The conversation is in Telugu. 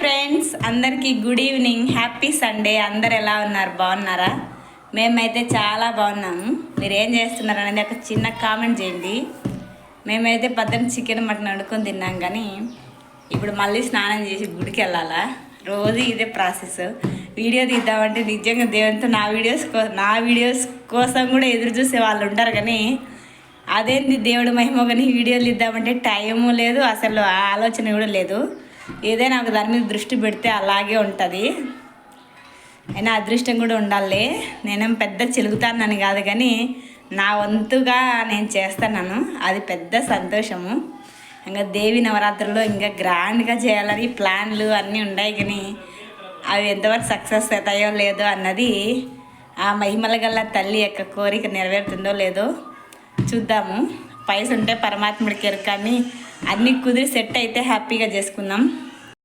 ఫ్రెండ్స్, అందరికీ గుడ్ ఈవినింగ్, హ్యాపీ సండే. అందరు ఎలా ఉన్నారు? బాగున్నారా? మేమైతే చాలా బాగున్నాము. మీరు ఏం చేస్తున్నారు అనేది ఒక చిన్న కామెంట్ చేయండి. మేమైతే పద్దెని చికెన్ మటన్ వండుకొని తిన్నాం, కానీ ఇప్పుడు మళ్ళీ స్నానం చేసి గుడికి వెళ్ళాలా. రోజు ఇదే ప్రాసెస్. వీడియో తీద్దామంటే నిజంగా దేవునితో నా వీడియోస్ కోసం కూడా ఎదురు చూసే వాళ్ళు ఉంటారు, కానీ అదేంటి దేవుడు మహిమ, కానీ వీడియోలు ఇద్దామంటే టైము లేదు, అసలు ఆలోచన కూడా లేదు. ఏదైనా ఒక దాని మీద దృష్టి పెడితే అలాగే ఉంటుంది. అయినా అదృష్టం కూడా ఉండాలి. నేనేం పెద్ద చిలుగుతానని కాదు, కానీ నా వంతుగా నేను చేస్తున్నాను, అది పెద్ద సంతోషము. ఇంకా దేవి నవరాత్రుల్లో ఇంకా గ్రాండ్గా చేయాలని ప్లాన్లు అన్నీ ఉన్నాయి, కానీ అవి ఎంతవరకు సక్సెస్ అవుతాయో లేదో అన్నది ఆ మహిమల గల్ల తల్లి యొక్క కోరిక నెరవేరుతుందో లేదో చూద్దాము. పైస ఉంటే పరమాత్ముడికి ఎరుక, కానీ అన్నీ కుదిరి సెట్ అయితే హ్యాపీగా చేసుకుందాం.